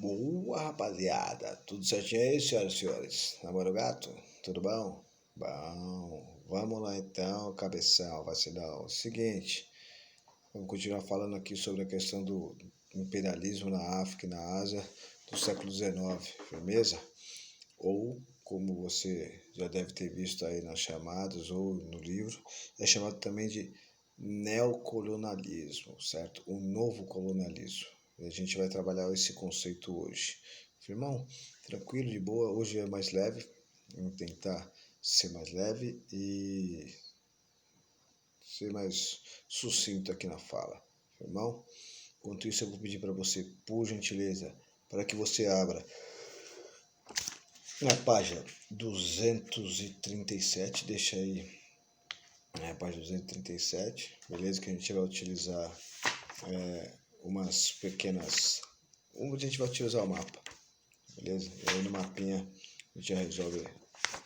Boa, rapaziada. Tudo certinho aí, senhoras e senhores? Namoro gato? Tudo bom? Bom. Vamos lá então, cabeção, vacilão. Seguinte, vamos continuar falando aqui sobre a questão do imperialismo na África e na Ásia do século XIX, firmeza? Ou, como você já deve ter visto aí nas chamadas ou no livro, é chamado também de neocolonialismo, certo? O novo colonialismo. E a gente vai trabalhar esse conceito hoje. Firmão, tranquilo, de boa. Hoje é mais leve. Vamos tentar ser mais leve e ser mais sucinto aqui na fala. Firmão? Enquanto isso, eu vou pedir para você, por gentileza, para que você abra na página 237, deixa aí a página 237, beleza? Que a gente vai utilizar umas pequenas. A gente vai utilizar o mapa, beleza? E aí no mapinha a gente já resolve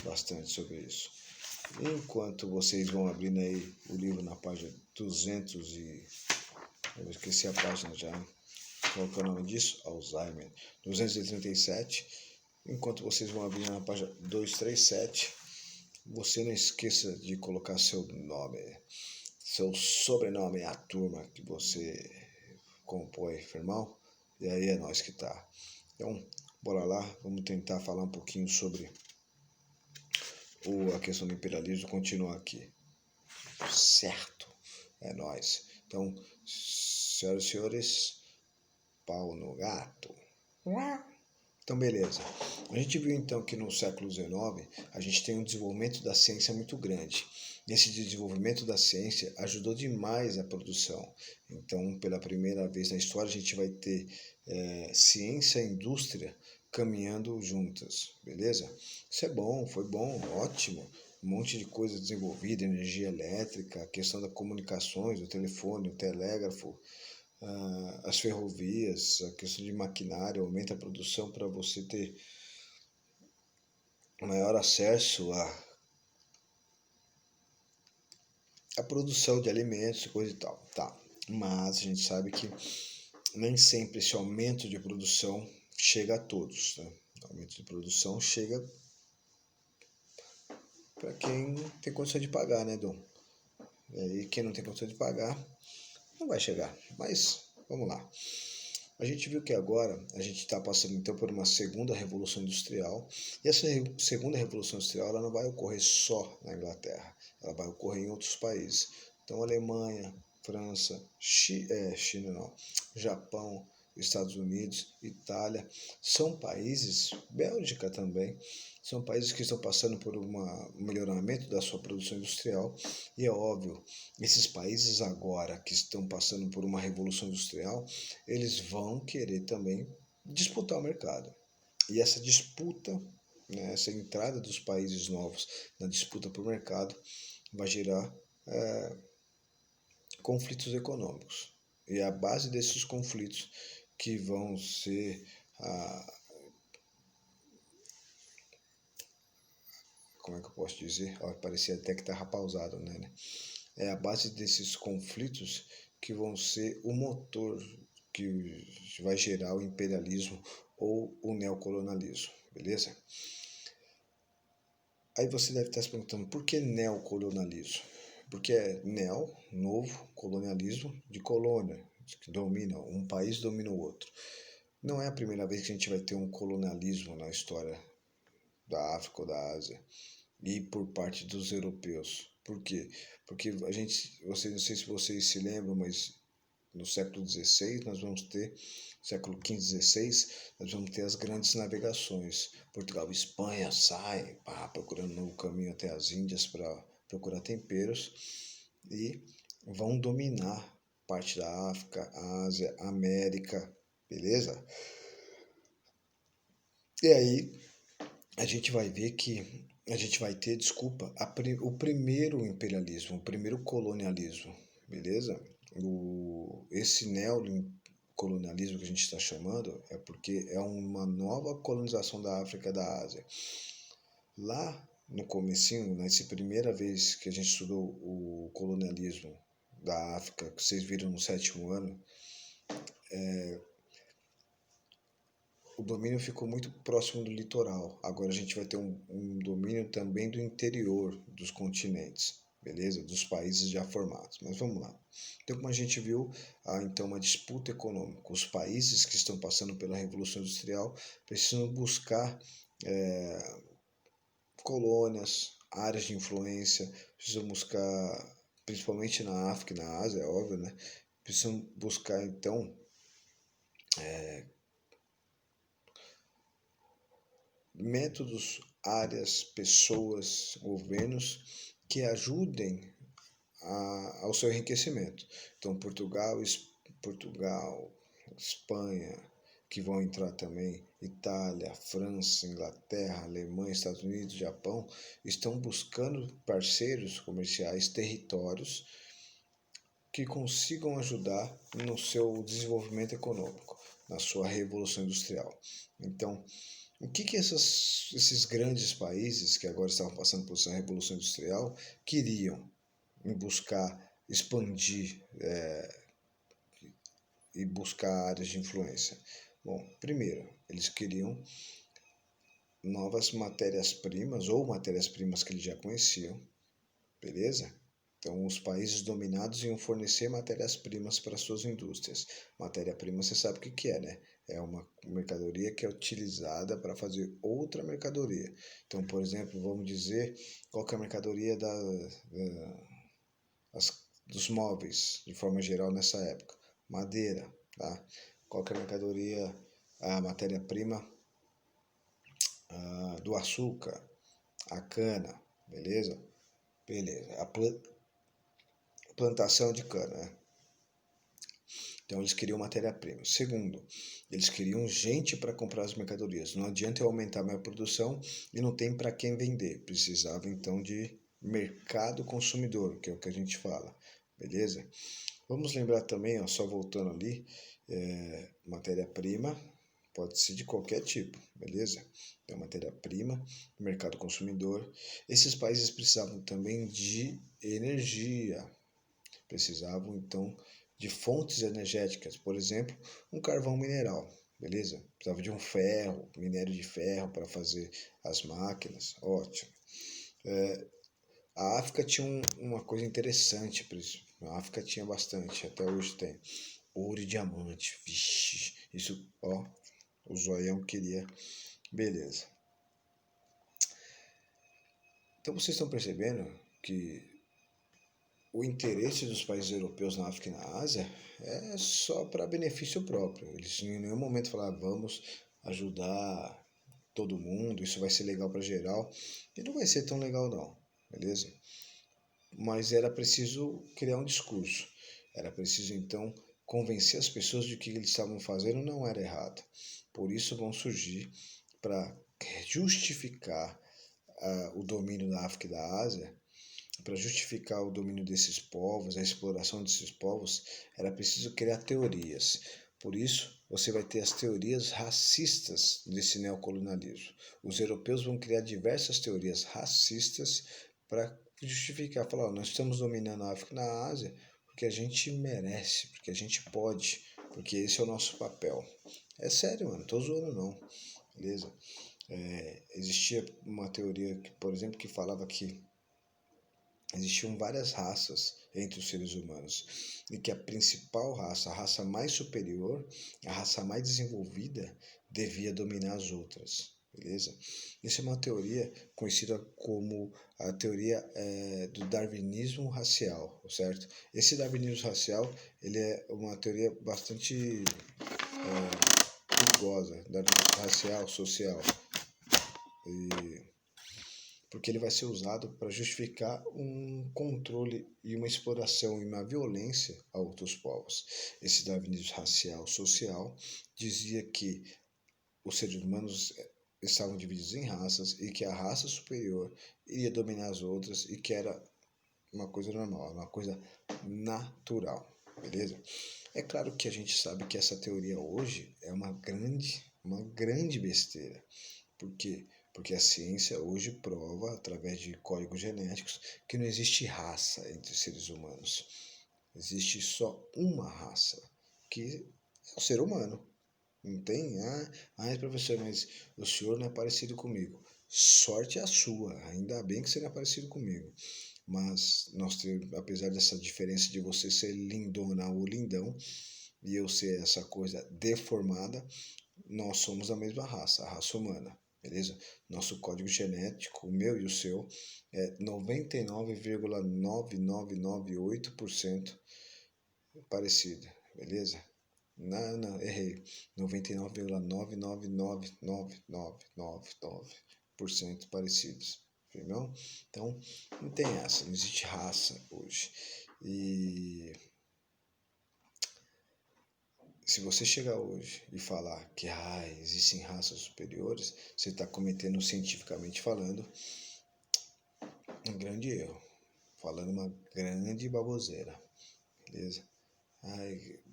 bastante sobre isso. Enquanto vocês vão abrindo aí o livro na página 200 e... eu esqueci a página já. Qual que é o nome disso? Alzheimer. 237. Enquanto vocês vão abrindo na página 237, você não esqueça de colocar seu nome, seu sobrenome, a turma que você compõe, firmão. E aí é nós que tá. Então, bora lá, vamos tentar falar um pouquinho sobre a questão do imperialismo, continuar aqui. Certo, é nós. Então, senhoras e senhores, pau no gato. Então, beleza. A gente viu então que no século XIX a gente tem um desenvolvimento da ciência muito grande. Esse desenvolvimento da ciência ajudou demais a produção. Então, pela primeira vez na história, a gente vai ter ciência e indústria caminhando juntas, beleza? Isso é bom, foi bom, ótimo. Um monte de coisa desenvolvida, energia elétrica, a questão das comunicações, o telefone, o telégrafo, as ferrovias, a questão de maquinário, aumenta a produção para você ter maior acesso à produção de alimentos e coisa e tal. Tá. Mas a gente sabe que nem sempre esse aumento de produção chega a todos. Né? O aumento de produção chega para quem tem condição de pagar, né, Dom? E aí quem não tem condição de pagar não vai chegar. Mas vamos lá. A gente viu que agora a gente está passando então por uma segunda revolução industrial, e essa segunda revolução industrial ela não vai ocorrer só na Inglaterra, ela vai ocorrer em outros países. Então Alemanha, França, China não, Japão, Estados Unidos, Itália, são países, Bélgica também, são países que estão passando por um melhoramento da sua produção industrial, e é óbvio, esses países agora que estão passando por uma revolução industrial, eles vão querer também disputar o mercado. E essa disputa, né, essa entrada dos países novos na disputa por mercado, vai gerar conflitos econômicos. E é a base desses conflitos que vão ser como é que eu posso dizer? Parecia até que estava pausado, né? É a base desses conflitos que vão ser o motor que vai gerar o imperialismo ou o neocolonialismo, beleza? Aí você deve estar se perguntando, por que neocolonialismo? Porque é neo, novo, colonialismo, de colônia, que domina, um país domina o outro. Não é a primeira vez que a gente vai ter um colonialismo na história da África ou da Ásia e por parte dos europeus. Por quê? Porque a gente, não sei se vocês se lembram, mas no século XVI nós vamos ter, século XV, XVI, nós vamos ter as grandes navegações. Portugal e Espanha saem procurando um novo caminho até as Índias para procurar temperos e vão dominar parte da África, Ásia, América, beleza? E aí a gente vai ver que a gente vai ter, desculpa, o primeiro imperialismo, o primeiro colonialismo, beleza? Esse neocolonialismo que a gente está chamando é porque é uma nova colonização da África e da Ásia. Lá no comecinho, nessa primeira vez que a gente estudou o colonialismo da África, que vocês viram no 7º ano, o domínio ficou muito próximo do litoral. Agora a gente vai ter um domínio também do interior dos continentes, beleza? Dos países já formados. Mas vamos lá. Então, como a gente viu, há então uma disputa econômica. Os países que estão passando pela Revolução Industrial precisam buscar colônias, áreas de influência, precisam buscar, principalmente na África e na Ásia, é óbvio, né? Precisam buscar então métodos, áreas, pessoas, governos que ajudem ao seu enriquecimento. Então, Portugal, Espanha, que vão entrar também, Itália, França, Inglaterra, Alemanha, Estados Unidos, Japão, estão buscando parceiros comerciais, territórios que consigam ajudar no seu desenvolvimento econômico, na sua revolução industrial. Então, o que esses grandes países que agora estavam passando por essa revolução industrial queriam em buscar expandir e buscar áreas de influência? Bom, primeiro, eles queriam novas matérias-primas ou matérias-primas que eles já conheciam, beleza? Então, os países dominados iam fornecer matérias-primas para suas indústrias. Matéria-prima, você sabe o que é, né? É uma mercadoria que é utilizada para fazer outra mercadoria. Então, por exemplo, vamos dizer qual que é a mercadoria dos móveis, de forma geral, nessa época. Madeira, tá? Qual que é a mercadoria, a matéria-prima do açúcar, a cana, beleza? Beleza. A plantação de cana, né? Então eles queriam matéria-prima. Segundo, eles queriam gente para comprar as mercadorias. Não adianta eu aumentar minha produção e não tem para quem vender. Precisava então de mercado consumidor, que é o que a gente fala, beleza? Vamos lembrar também, ó, só voltando ali, matéria-prima pode ser de qualquer tipo, beleza? Então, matéria-prima, mercado consumidor. Esses países precisavam também de energia, precisavam então de fontes energéticas, por exemplo, um carvão mineral, beleza? Precisava de um ferro, minério de ferro para fazer as máquinas, ótimo. A África tinha uma coisa interessante, a África tinha bastante, até hoje tem, ouro e diamante, vixe, isso, ó, o zoião queria, beleza. Então vocês estão percebendo que o interesse dos países europeus na África e na Ásia é só para benefício próprio. Eles em nenhum momento falaram, vamos ajudar todo mundo, isso vai ser legal para geral. E não vai ser tão legal não, beleza? Mas era preciso criar um discurso. Era preciso, então, convencer as pessoas de que eles estavam fazendo não era errado. Por isso vão surgir, para justificar o domínio da África e da Ásia, para justificar o domínio desses povos, a exploração desses povos, era preciso criar teorias. Por isso, você vai ter as teorias racistas desse neocolonialismo. Os europeus vão criar diversas teorias racistas para justificar, falar, nós estamos dominando a África e a Ásia porque a gente merece, porque a gente pode, porque esse é o nosso papel. É sério, mano, não tô zoando não, beleza? Existia uma teoria, por exemplo, que falava que existiam várias raças entre os seres humanos e que a principal raça, a raça mais superior, a raça mais desenvolvida, devia dominar as outras, beleza? Isso é uma teoria conhecida como a teoria do darwinismo racial, certo? Esse darwinismo racial, ele é uma teoria bastante perigosa, darwinismo racial, social, porque ele vai ser usado para justificar um controle e uma exploração e uma violência a outros povos. Esse darwinismo racial social dizia que os seres humanos estavam divididos em raças e que a raça superior iria dominar as outras e que era uma coisa normal, uma coisa natural, beleza? É claro que a gente sabe que essa teoria hoje é uma grande besteira. Por quê? Porque a ciência hoje prova, através de códigos genéticos, que não existe raça entre seres humanos. Existe só uma raça, que é o ser humano. Não tem? Professor, mas o senhor não é parecido comigo. Sorte a sua, ainda bem que você não é parecido comigo. Mas apesar dessa diferença de você ser lindona ou lindão e eu ser essa coisa deformada, nós somos a mesma raça, a raça humana, beleza? Nosso código genético, o meu e o seu, é 99,9998% parecido, beleza? Não, errei. 99,999999% parecidos. Entendeu? Então, não tem essa, não existe raça hoje. E se você chegar hoje e falar que existem raças superiores, você está cometendo, cientificamente falando, um grande erro. Falando uma grande baboseira. Beleza?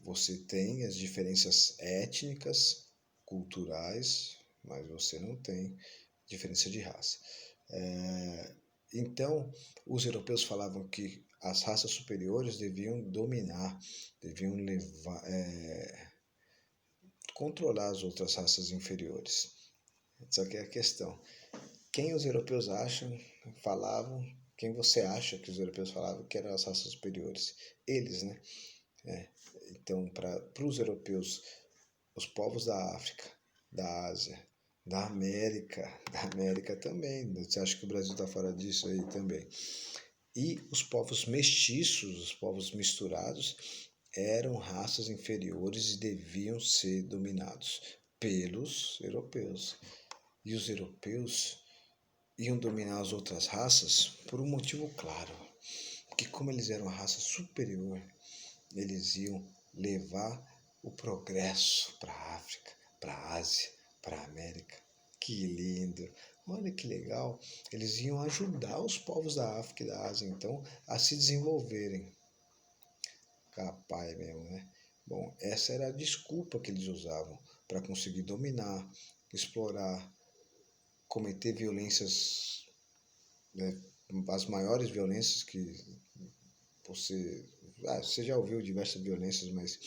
Você tem as diferenças étnicas, culturais, mas você não tem diferença de raça. Então, os europeus falavam que as raças superiores deviam dominar, deviam controlar as outras raças inferiores. Essa que é a questão. Quem os europeus falavam, quem você acha que os europeus falavam que eram as raças superiores? Eles, né? Então, para os europeus, os povos da África, da Ásia, da América também. Você acha que o Brasil está fora disso aí também? E os povos mestiços, os povos misturados, eram raças inferiores e deviam ser dominados pelos europeus. E os europeus iam dominar as outras raças por um motivo claro, porque como eles eram a raça superior, eles iam levar o progresso para a África, para a Ásia, para a América. Que lindo! Olha que legal! Eles iam ajudar os povos da África e da Ásia, então, a se desenvolverem. Capaz mesmo, né? Bom, essa era a desculpa que eles usavam para conseguir dominar, explorar, cometer violências, né, as maiores violências que você já ouviu diversas violências, mas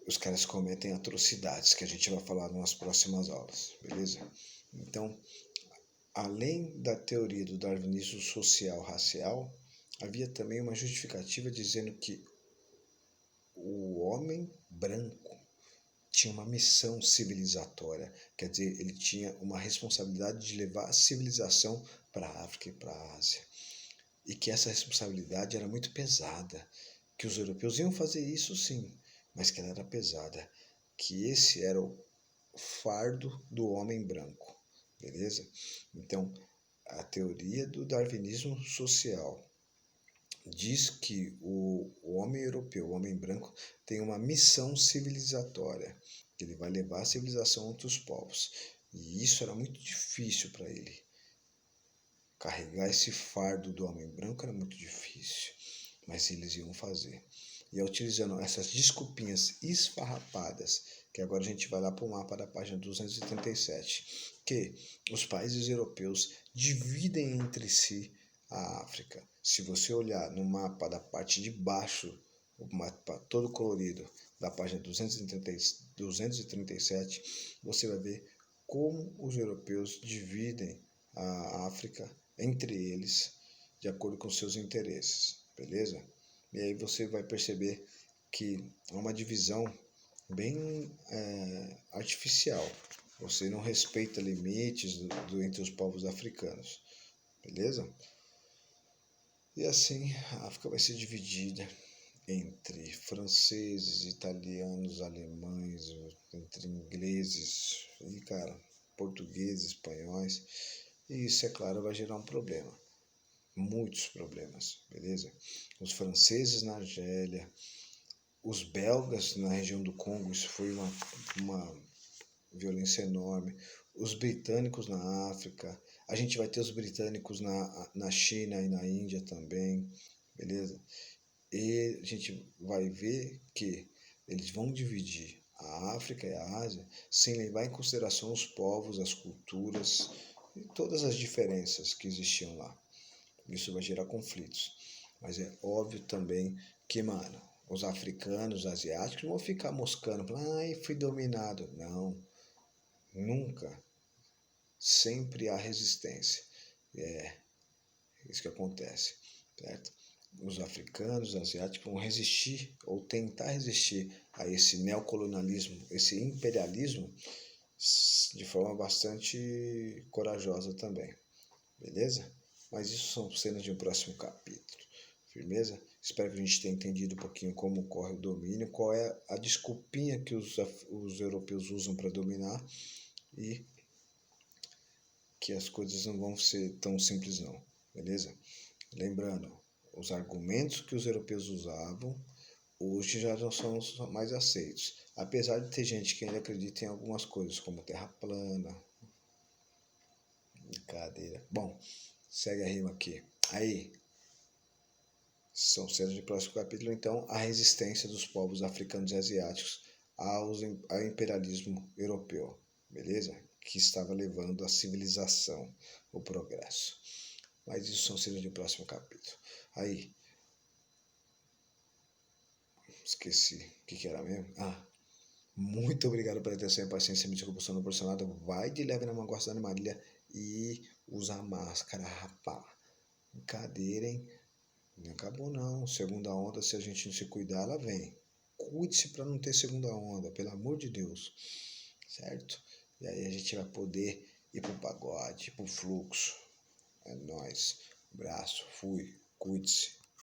os caras cometem atrocidades que a gente vai falar nas próximas aulas, beleza? Então, além da teoria do darwinismo social-racial, havia também uma justificativa dizendo que o homem branco tinha uma missão civilizatória, quer dizer, ele tinha uma responsabilidade de levar a civilização para a África e para a Ásia. E que essa responsabilidade era muito pesada, que os europeus iam fazer isso sim, mas que ela era pesada, que esse era o fardo do homem branco, beleza? Então, a teoria do darwinismo social diz que o homem europeu, o homem branco, tem uma missão civilizatória, que ele vai levar a civilização a outros povos. E isso era muito difícil para ele. Carregar esse fardo do homem branco era muito difícil, mas eles iam fazer. E utilizando essas desculpinhas esfarrapadas, que agora a gente vai lá para o mapa da página 237, que os países europeus dividem entre si a África. Se você olhar no mapa da parte de baixo, o mapa todo colorido da página 237, você vai ver como os europeus dividem a África entre eles, de acordo com seus interesses, beleza? E aí você vai perceber que é uma divisão bem artificial. Você não respeita limites entre os povos africanos, beleza? E assim a África vai ser dividida entre franceses, italianos, alemães, entre ingleses e, cara, portugueses, espanhóis. E isso, é claro, vai gerar um problema. Muitos problemas, beleza? Os franceses na Argélia, os belgas na região do Congo, isso foi uma violência enorme. Os britânicos na África, a gente vai ter os britânicos na China e na Índia também, beleza? E a gente vai ver que eles vão dividir a África e a Ásia sem levar em consideração os povos, as culturas e todas as diferenças que existiam lá. Isso vai gerar conflitos. Mas é óbvio também que, mano, os africanos, os asiáticos, não vão ficar moscando, falando, ai, fui dominado. Não, nunca. Sempre há resistência. É isso que acontece, certo? Os africanos, os asiáticos vão resistir ou tentar resistir a esse neocolonialismo, esse imperialismo, de forma bastante corajosa também, beleza? Mas isso são cenas de um próximo capítulo, firmeza? Espero que a gente tenha entendido um pouquinho como ocorre o domínio, qual é a desculpinha que os europeus usam para dominar e que as coisas não vão ser tão simples não, beleza? Lembrando, os argumentos que os europeus usavam hoje já não são mais aceitos. Apesar de ter gente que ainda acredita em algumas coisas, como terra plana. Brincadeira. Bom, segue a rima aqui. Aí, são cenas de próximo capítulo, então, a resistência dos povos africanos e asiáticos ao imperialismo europeu, beleza? Que estava levando a civilização, o progresso. Mas isso são cenas de próximo capítulo. Aí, esqueci o que era mesmo. Muito obrigado pela atenção e paciência. Me desculpa se eu não proporcionado. Vai de leve na manguaça da Marília e usa máscara, rapá. Brincadeira, hein? Não acabou não. Segunda onda, se a gente não se cuidar, ela vem. Cuide-se para não ter segunda onda, pelo amor de Deus. Certo? E aí a gente vai poder ir pro pagode, pro fluxo. É nóis. Abraço, fui. Cuide-se.